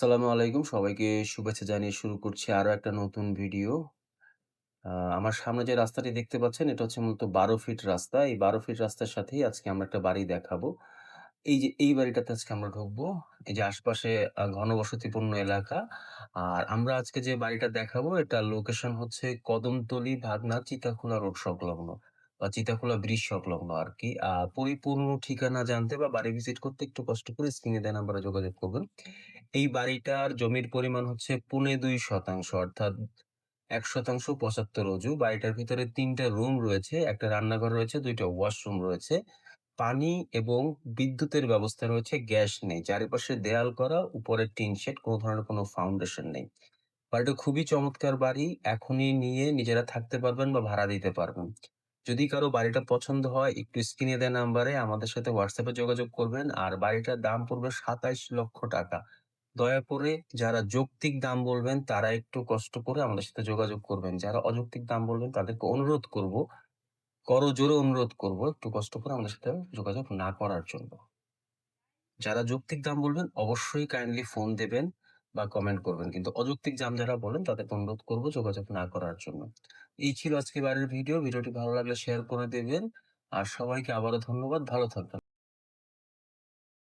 আসসালামু আলাইকুম। সবাইকে শুভেচ্ছা জানিয়ে শুরু করছি আরো একটা নতুন ভিডিও। আ আমার সামনে যে রাস্তাটি দেখতে পাচ্ছেন এটা হচ্ছে মূলত ১২ ফিট রাস্তা। এই ১২ ফিট রাস্তার সাথেই আজকে আমরা একটা বাড়ি দেখাবো। এই যে এই বাড়িটাতে আজকে আমরা ঢুকবো। এই যে আশপাশে ঘনবসতিপূর্ণ এলাকা। আর আমরা আজকে যে বাড়িটা দেখাবো এটার লোকেশন হচ্ছে কদমতলী, ভাগনা, চিতাখোলা রোড সংলগ্ন বা চিতাখোলা ব্রিজ সংলগ্ন আরকি। পরিপূর্ণ ঠিকানা জানতে বা বাড়ি ভিজিট করতে একটু কষ্ট করে স্ক্রিনে দেওয়া নাম্বারে যোগাযোগ করবেন। এই বাড়িটার জমির পরিমাণ হচ্ছে ২.২% অর্থাৎ ১% ৭৫ অজু। বাড়িটার ভিতরে ৩ টা রুম রয়েছে, ১ টা রান্নাঘর রয়েছে, ২ টা ওয়াশরুম রয়েছে। পানি এবং বিদ্যুতের ব্যবস্থা রয়েছে, গ্যাস নেই। চারিপাশে দেয়াল করা, উপরে টিন শেড, কোন ধরনের কোন ফাউন্ডেশন নেই। বাড়িটা খুবই চমৎকার বাড়ি। এখনই নিয়ে নিজেরা থাকতে পারবেন বা ভাড়া দিতে পারবেন। যদি কারো বাড়িটা পছন্দ হয় একটু স্ক্রিনে দেয়া নাম্বারে আমাদের সাথে WhatsApp এ যোগাযোগ করবেন। আর বাড়িটার দাম পড়বে ৳২৭,০০,০০০। দয়া করে যারা যৌক্তিক দাম বলবেন তারা একটু কষ্ট করে আমাদের সাথে যোগাযোগ করবেন। যারা অযৌক্তিক দাম বলবেন তাদেরকে অনুরোধ করব, করজোড়ে অনুরোধ করব একটু কষ্ট করে আমাদের সাথে যোগাযোগ না করার জন্য। যারা যৌক্তিক দাম বলবেন অবশ্যই কাইন্ডলি ফোন দেবেন বা কমেন্ট করবেন। কিন্তু অযৌক্তিক দাম যারা বলেন তাদেরকে অনুরোধ করব যোগাযোগ না করার জন্য। এই ছিল আজকে বাড়ির ভিডিও। ভিডিওটি ভালো লাগলে শেয়ার করে দেবেন। আর সবাইকে আবারও ধন্যবাদ। ভালো থাকবেন।